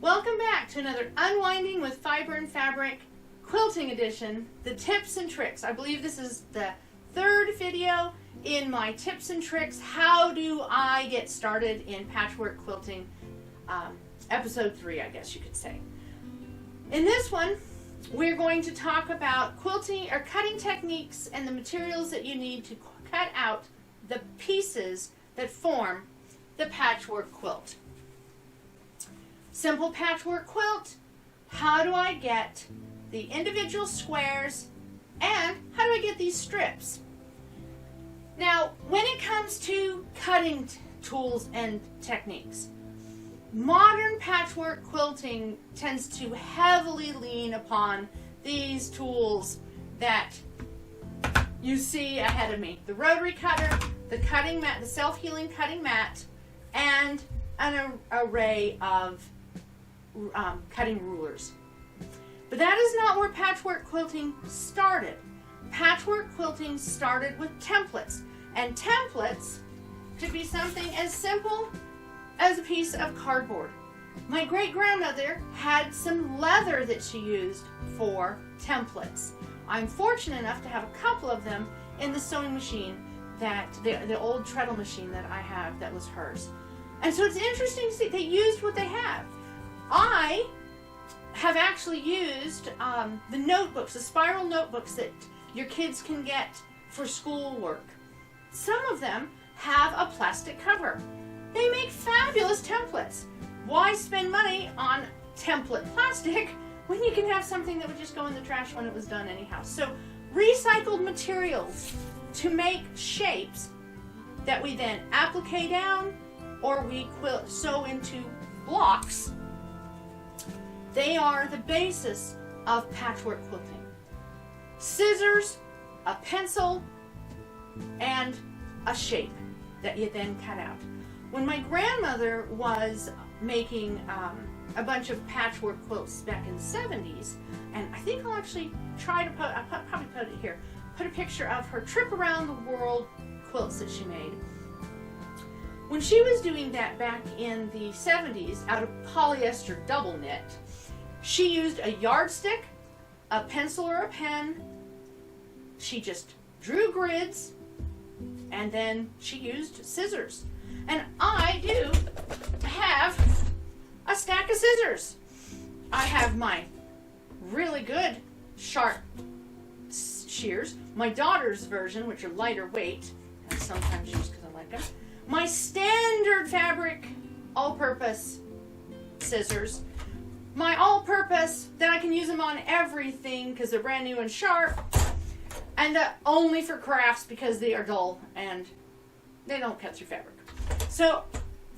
Welcome back to another Unwinding with Fiber and Fabric Quilting Edition, the tips and tricks. I believe this is the third video in my tips and tricks. How do I get started in patchwork quilting? Episode 3, I guess you could say. In this one, we're going to talk about quilting or cutting techniques and the materials that you need to cut out the pieces that form the patchwork quilt. Simple patchwork quilt, how do I get the individual squares, and how do I get these strips? Now, when it comes to cutting tools and techniques, modern patchwork quilting tends to heavily lean upon these tools that you see ahead of me. The Rotary Cutter, the cutting mat, the self-healing cutting mat, and an array of cutting rulers. But that is not where patchwork quilting started. Patchwork quilting started with templates, and templates could be something as simple as a piece of cardboard. My great-grandmother had some leather that she used for templates. I'm fortunate enough to have a couple of them in the sewing machine, that the old treadle machine that I have that was hers. And so it's interesting to see they used what they have. I have actually used the notebooks, the spiral notebooks that your kids can get for schoolwork. Some of them have a plastic cover. They make fabulous templates. Why spend money on template plastic when you can have something that would just go in the trash when it was done anyhow? So recycled materials to make shapes that we then applique down or we sew into blocks. They are the basis of patchwork quilting. Scissors, a pencil, and a shape that you then cut out. When my grandmother was making a bunch of patchwork quilts back in the 70s, and I think I'll actually try to I'll probably put it here, put a picture of her trip around the world quilts that she made. When she was doing that back in the 70s out of polyester double knit, she used a yardstick, a pencil or a pen. She just drew grids, and then she used scissors. And I do have a stack of scissors. I have my really good sharp shears, my daughter's version, which are lighter weight, and sometimes used because I like them, my standard fabric all-purpose scissors, my all-purpose that I can use them on everything because they're brand new and sharp, and only for crafts because they are dull and they don't cut through fabric. So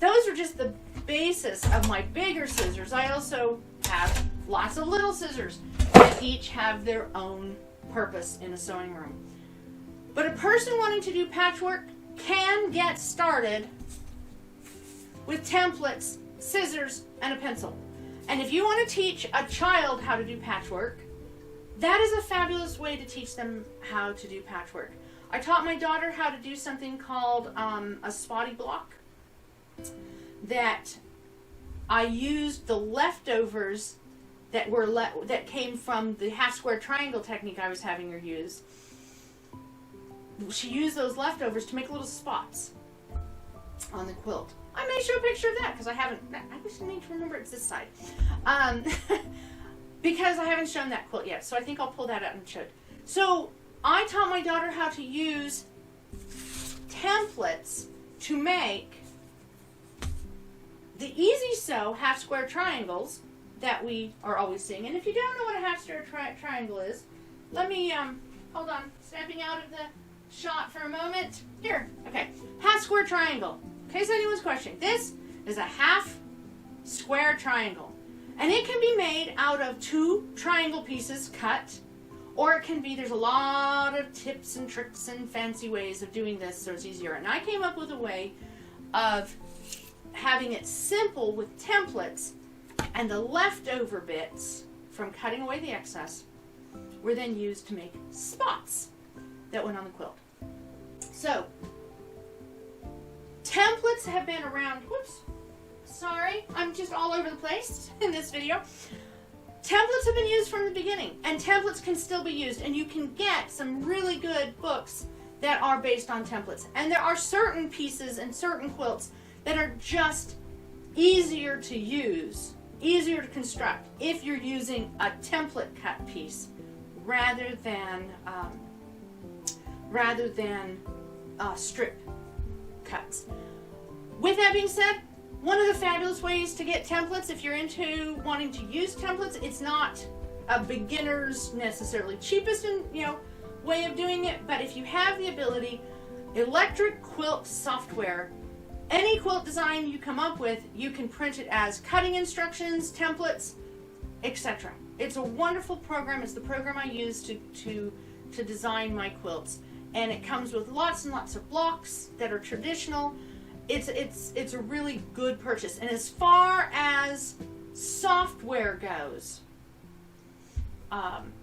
those are just the basis of my bigger scissors. I also have lots of little scissors that each have their own purpose in a sewing room. But a person wanting to do patchwork can get started with templates, scissors, and a pencil. And if you want to teach a child how to do patchwork, that is a fabulous way to teach them how to do patchwork. I taught my daughter how to do something called a spotty block, that I used the leftovers that were that came from the half square triangle technique I was having her use. She used those leftovers to make little spots on the quilt. I may show a picture of that because I haven't. I just need to remember it's this side, because I haven't shown that quilt yet. So I think I'll pull that out and show it. So I taught my daughter how to use templates to make the easy sew half square triangles that we are always seeing. And if you don't know what a half square triangle is, let me hold on, stepping out of the shot for a moment. Here, okay, half square triangle. In case anyone's questioning, this is a half square triangle, and it can be made out of 2 triangle pieces cut, or it can be, there's a lot of tips and tricks and fancy ways of doing this so it's easier. And I came up with a way of having it simple with templates, and the leftover bits from cutting away the excess were then used to make spots that went on the quilt. So templates have been around, sorry, I'm just all over the place in this video. Templates have been used from the beginning, and templates can still be used, and you can get some really good books that are based on templates. And there are certain pieces and certain quilts that are just easier to use, easier to construct if you're using a template cut piece rather than strip cuts. With that being said, one of the fabulous ways to get templates, if you're into wanting to use templates, it's not a beginner's necessarily cheapest way of doing it, but if you have the ability, electric quilt software, any quilt design you come up with, you can print it as cutting instructions, templates, etc. It's a wonderful program. It's the program I use to design my quilts, and it comes with lots and lots of blocks that are traditional. It's a really good purchase. And as far as software goes,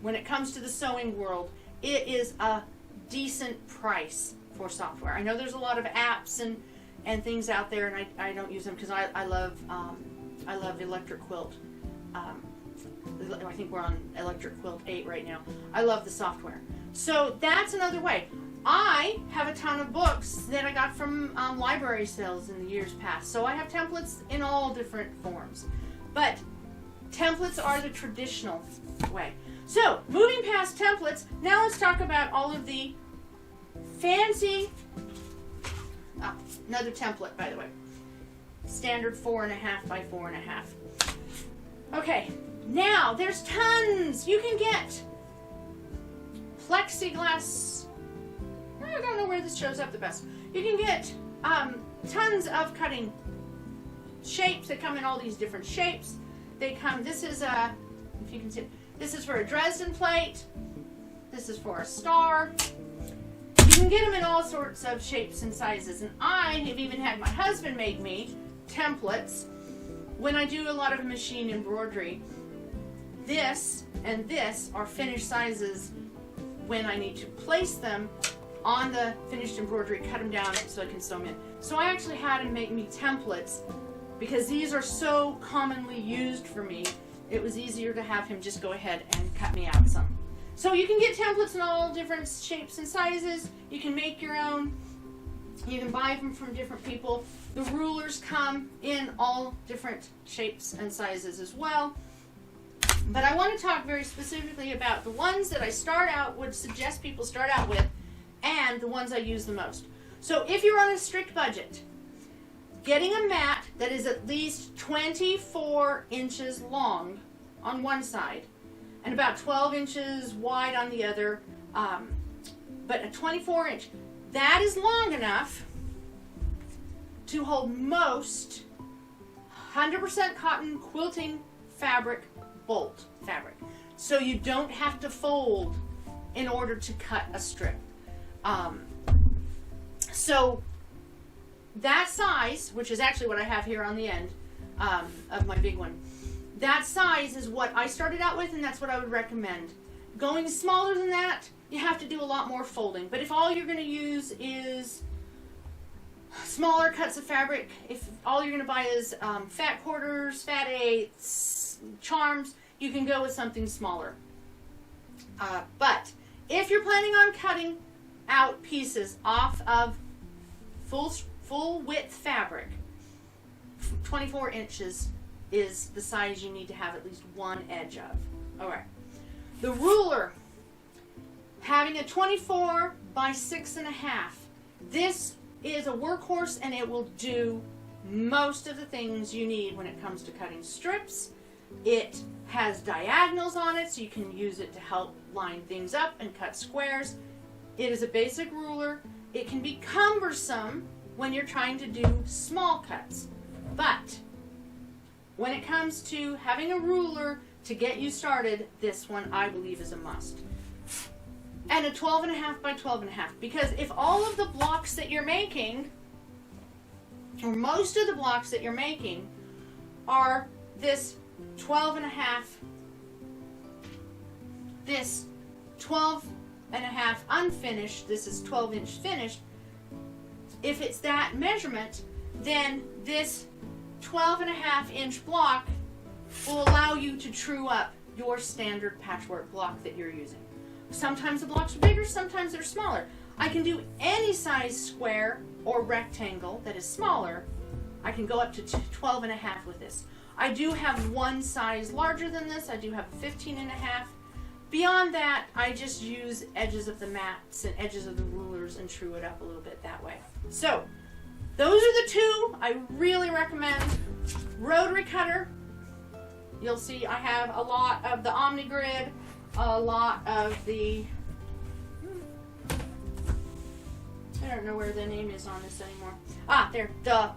when it comes to the sewing world, it is a decent price for software. I know there's a lot of apps and things out there, and I don't use them because I love Electric Quilt. I think we're on Electric Quilt 8 right now. I love the software. So that's another way. I have a ton of books that I got from library sales in the years past. So I have templates in all different forms. But templates are the traditional way. So moving past templates, now let's talk about all of the fancy, another template by the way, standard 4.5 by 4.5. Okay, now there's tons. You can get plexiglass. I don't know where this shows up the best. You can get tons of cutting shapes that come in all these different shapes. They come, this is a, if you can see, this is for a Dresden plate. This is for a star. You can get them in all sorts of shapes and sizes. And I have even had my husband make me templates when I do a lot of machine embroidery. This and this are finished sizes when I need to place them on the finished embroidery, cut them down so I can sew them in. So I actually had him make me templates because these are so commonly used for me. It was easier to have him just go ahead and cut me out some. So you can get templates in all different shapes and sizes. You can make your own. You can buy them from different people. The rulers come in all different shapes and sizes as well. But I want to talk very specifically about the ones that I would suggest people start out with, and the ones I use the most. So if you're on a strict budget, getting a mat that is at least 24 inches long on one side and about 12 inches wide on the other, but a 24 inch, that is long enough to hold most 100% cotton quilting fabric, bolt fabric. So you don't have to fold in order to cut a strip. So that size, which is actually what I have here on the end of my big one, that size is what I started out with, and that's what I would recommend. Going smaller than that, you have to do a lot more folding. But if all you're going to use is smaller cuts of fabric, if all you're going to buy is fat quarters, fat eighths, charms, you can go with something smaller. But if you're planning on cutting out pieces off of full width fabric, 24 inches is the size you need to have at least one edge of. Alright. The ruler, having a 24 by 6.5. This is a workhorse and it will do most of the things you need when it comes to cutting strips. It has diagonals on it so you can use it to help line things up and cut squares. It is a basic ruler. It can be cumbersome when you're trying to do small cuts, but when it comes to having a ruler to get you started, this one I believe is a must. And a 12.5 by 12.5, because if all of the blocks that you're making, or most of the blocks that you're making, are this 12.5, this 12.5 unfinished, this is 12-inch finished, if it's that measurement, then this 12.5-inch block will allow you to true up your standard patchwork block that you're using. Sometimes the blocks are bigger, sometimes they're smaller. I can do any size square or rectangle that is smaller. I can go up to 12.5 with this. I do have one size larger than this. I do have a 15.5. Beyond that, I just use edges of the mats and edges of the rulers and true it up a little bit that way. So, those are the two I really recommend. Rotary Cutter. You'll see I have a lot of the OmniGrid, a lot of the, I don't know where the name is on this anymore. There, the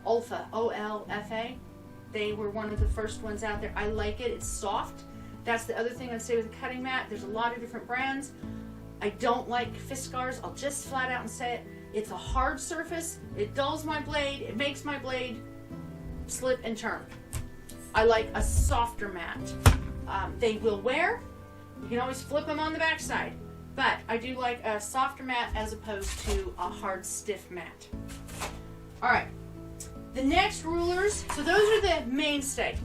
Olfa, O-L-F-A. They were one of the first ones out there. I like it. It's soft. That's the other thing I'd say with a cutting mat. There's a lot of different brands. I don't like Fiskars. I'll just flat out and say it. It's a hard surface. It dulls my blade. It makes my blade slip and turn. I like a softer mat. They will wear. You can always flip them on the backside. But I do like a softer mat as opposed to a hard, stiff mat. All right. The next rulers, so those are the mainstay.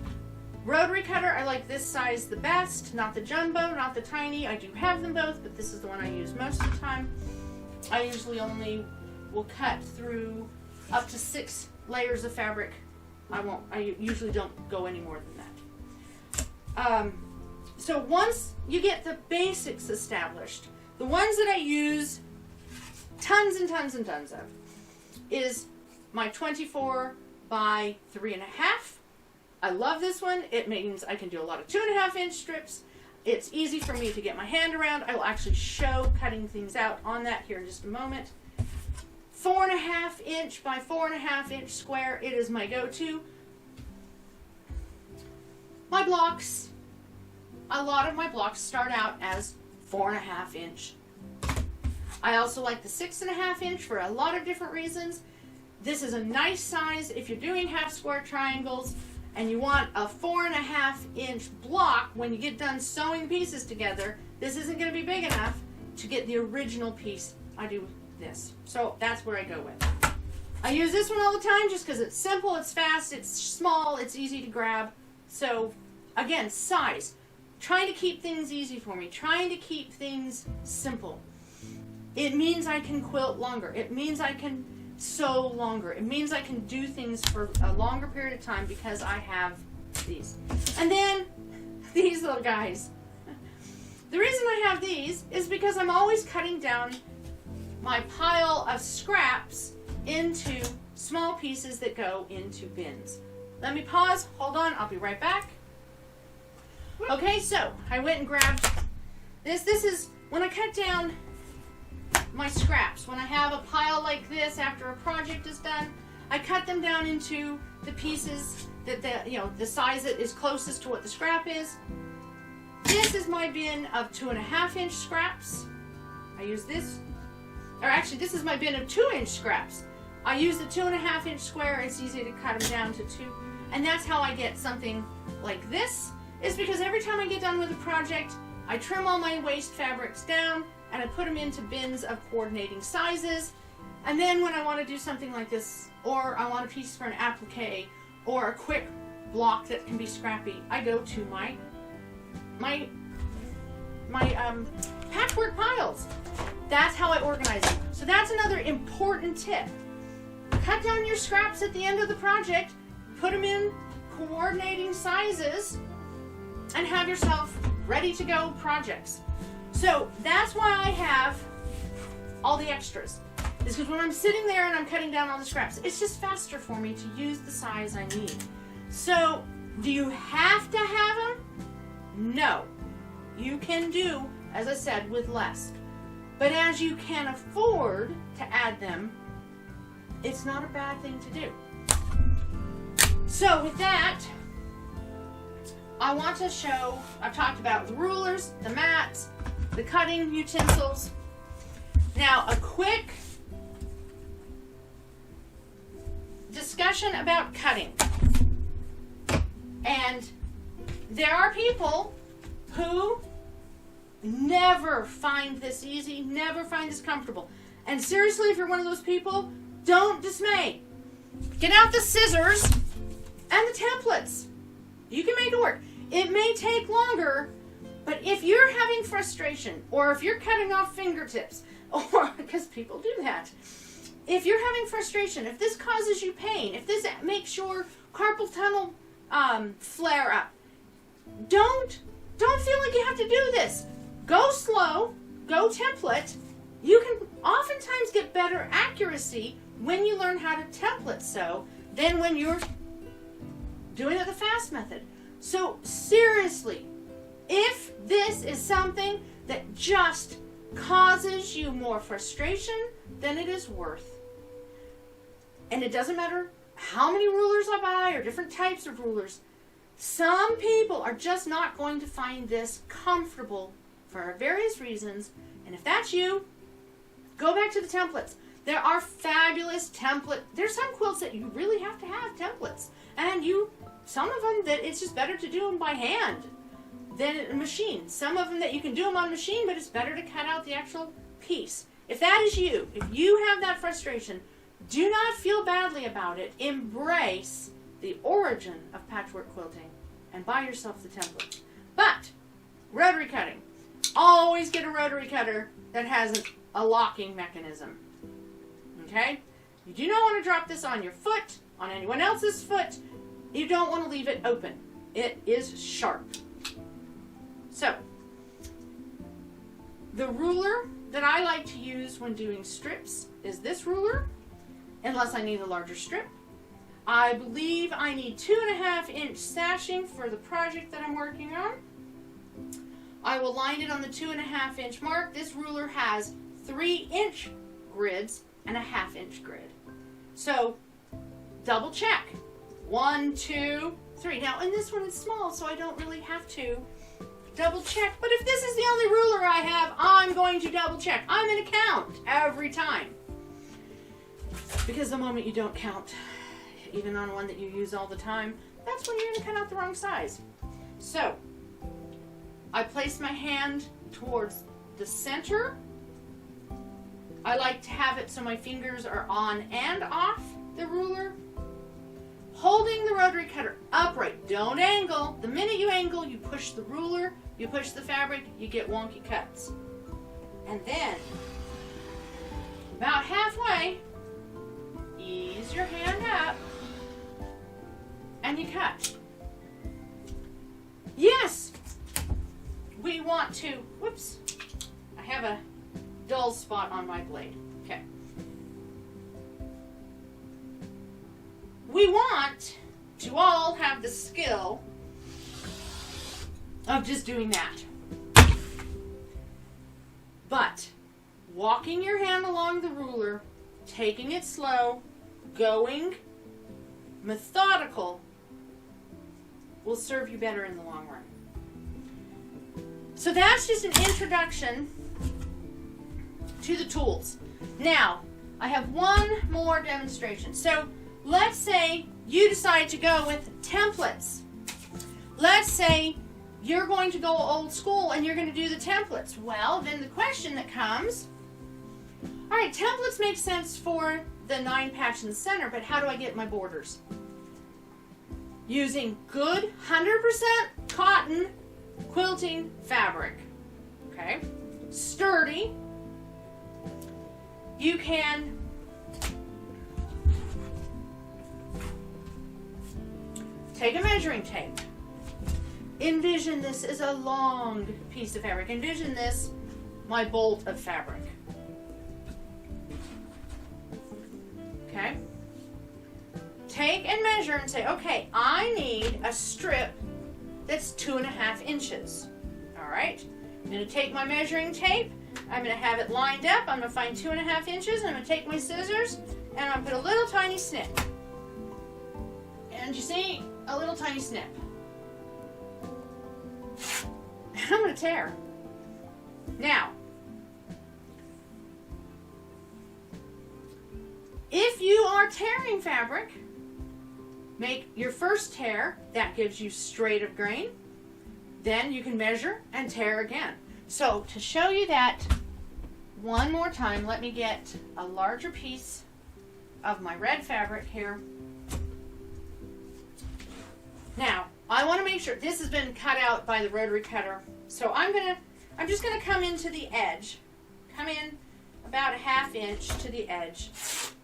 Rotary Cutter, I like this size the best, not the jumbo, not the tiny. I do have them both, but this is the one I use most of the time. I usually only will cut through up to 6 layers of fabric. I usually don't go any more than that. So once you get the basics established, the ones that I use tons and tons and tons of is my 24 by 3.5. I love this one. It means I can do a lot of 2.5-inch strips. It's easy for me to get my hand around. I will actually show cutting things out on that here in just a moment. 4.5-inch by 4.5-inch square. It is my go-to. My blocks, a lot of my blocks start out as 4.5-inch. I also like the 6.5-inch for a lot of different reasons. This is a nice size if you're doing half square triangles and you want a 4.5-inch block. When you get done sewing pieces together, this isn't going to be big enough to get the original piece. I do this. So that's where I go with. I use this one all the time just because it's simple, it's fast, it's small, it's easy to grab. So again, size. Trying to keep things easy for me. Trying to keep things simple. It means I can quilt longer. It means I can sew longer. It means I can do things for a longer period of time because I have these. And then these little guys. The reason I have these is because I'm always cutting down my pile of scraps into small pieces that go into bins. Let me pause. Hold on. I'll be right back. Okay, so I went and grabbed this. This is when I cut down my scraps. When I have a pile like this after a project is done, I cut them down into the pieces that the size that is closest to what the scrap is. This is my bin of 2.5-inch scraps. I use this, or actually this is my bin of 2-inch scraps. I use the 2.5-inch square. It's easy to cut them down to 2. And that's how I get something like this, is because every time I get done with a project, I trim all my waste fabrics down and I put them into bins of coordinating sizes. And then when I want to do something like this, or I want a piece for an applique, or a quick block that can be scrappy, I go to my patchwork piles. That's how I organize them. So that's another important tip. Cut down your scraps at the end of the project, put them in coordinating sizes, and have yourself ready to go projects. So that's why I have all the extras. Is because when I'm sitting there and I'm cutting down all the scraps, it's just faster for me to use the size I need. So, do you have to have them? No. You can do, as I said, with less. But as you can afford to add them, it's not a bad thing to do. So with that, I want to show, I've talked about the rulers, the mats, the cutting utensils. Now, a quick discussion about cutting. And there are people who never find this easy, never find this comfortable. And seriously, if you're one of those people, don't dismay. get out the scissors and the templates. You can make it work. It may take longer, but if you're having frustration, or if you're cutting off fingertips, or because people do that, if you're having frustration, if this causes you pain, if this makes your carpal tunnel flare up, don't feel like you have to do this. Go slow, go template. You can oftentimes get better accuracy when you learn how to template sew than when you're doing it the fast method. So seriously, if this is something that just causes you more frustration than it is worth, and it doesn't matter how many rulers I buy or different types of rulers, some people are just not going to find this comfortable for various reasons. And if that's you, go back to the templates. There are fabulous templates. There's some quilts that you really have to have templates. And some of them that it's just better to do them by hand than a machine. Some of them that you can do them on machine, but it's better to cut out the actual piece. If that is you, if you have that frustration, do not feel badly about it. Embrace the origin of patchwork quilting and buy yourself the template. But rotary cutting, always get a rotary cutter that has a locking mechanism. Okay? You do not want to drop this on your foot, on anyone else's foot. You don't want to leave it open. It is sharp. So, the ruler that I like to use when doing strips is this ruler, unless I need a larger strip. I believe I need 2.5 inch sashing for the project that I'm working on. I will line it on the 2.5 inch mark. This ruler has 3 inch grids and a 1/2 inch grid. So, double check. 1, 2, 3. Now, in this one it's small, so I don't really have to double check. But if this is the only ruler I have, I'm going to double check. I'm going to count every time. Because the moment you don't count, even on one that you use all the time, that's when you're going to cut out the wrong size. So, I place my hand towards the center. I like to have it so my fingers are on and off the ruler. Holding the rotary cutter upright. Don't angle. The minute you angle, you push the ruler, you push the fabric, you get wonky cuts. And then, about halfway, ease your hand up, and you cut. Yes! We want to, whoops, I have a dull spot on my blade. Okay. We want to all have the skill of just doing that. But walking your hand along the ruler, taking it slow, going methodical will serve you better in the long run. So that's just an introduction to the tools. Now, I have one more demonstration. So let's say you decide to go with templates. Let's say you're going to go old school and you're going to do the templates. Well, then the question that comes, all right, templates make sense for the 9-patch in the center, but how do I get my borders? Using good 100% cotton quilting fabric. Okay? Sturdy. You can take a measuring tape. Envision this as a long piece of fabric. Envision this, my bolt of fabric. Okay? Take and measure and say, okay, I need a strip that's 2.5 inches. All right? I'm going to take my measuring tape. I'm going to have it lined up. I'm going to find 2.5 inches. And I'm going to take my scissors and I'm going to put a little tiny snip. And you see, a little tiny snip. I'm going to tear. Now, if you are tearing fabric, make your first tear. That gives you straight of grain. Then you can measure and tear again. So to show you that one more time, let me get a larger piece of my red fabric here. Now, I want to make sure this has been cut out by the rotary cutter. So I'm just gonna come into the edge. Come in about a 1/2 inch to the edge.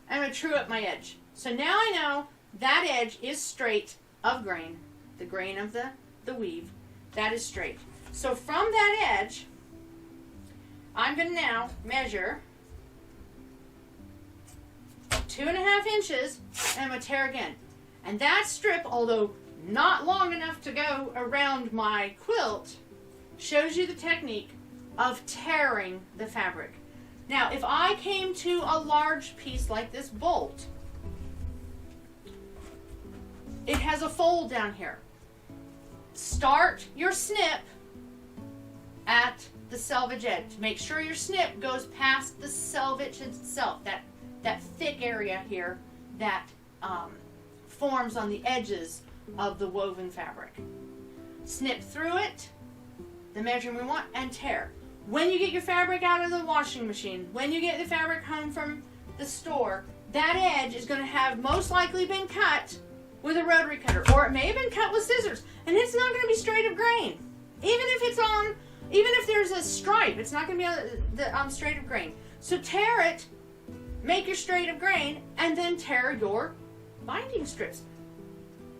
I'm gonna true up my edge. So now I know that edge is straight of grain, the grain of the weave. That is straight. So from that edge, I'm going to now measure 2.5 inches, and I'm going to tear again. And that strip, although not long enough to go around my quilt, shows you the technique of tearing the fabric. Now, if I came to a large piece like this bolt, it has a fold down here. Start your snip at the selvage edge. Make sure your snip goes past the selvage itself, that thick area here that forms on the edges of the woven fabric. Snip through it, the measurement we want, and tear. When you get your fabric out of the washing machine, when you get the fabric home from the store, that edge is going to have most likely been cut with a rotary cutter, or it may have been cut with scissors, and it's not going to be straight of grain. Even if there's a stripe, it's not going to be on straight of grain. So tear it, make your straight of grain, and then tear your binding strips.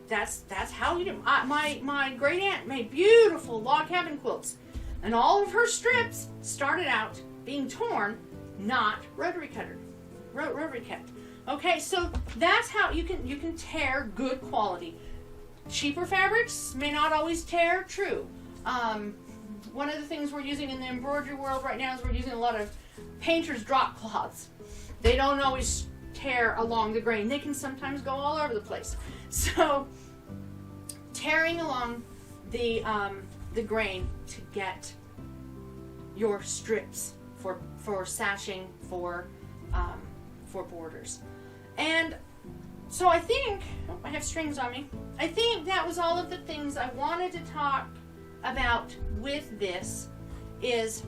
That's how you do. My great aunt made beautiful log cabin quilts, and all of her strips started out being torn, not rotary cut. Okay, so that's how you can tear good quality. Cheaper fabrics may not always tear. True. One of the things we're using in the embroidery world right now is we're using a lot of painter's drop cloths. They don't always tear along the grain. They can sometimes go all over the place. So tearing along the grain to get your strips for sashing, for borders. And so I think, I have strings on me. I think that was all of the things I wanted to talk about with this. Is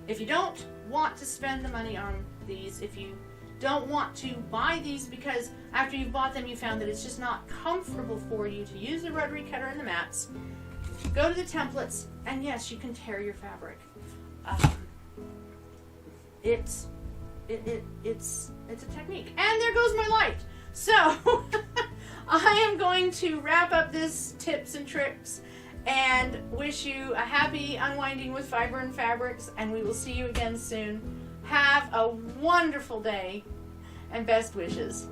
if you don't want to spend the money on these, if you don't want to buy these because after you've bought them you found that it's just not comfortable for you to use the rotary cutter and the mats, go to the templates, and yes, you can tear your fabric. It's a technique. And there goes my light. So I am going to wrap up this tips and tricks and wish you a happy unwinding with fiber and fabrics, and we will see you again soon. Have a wonderful day and best wishes.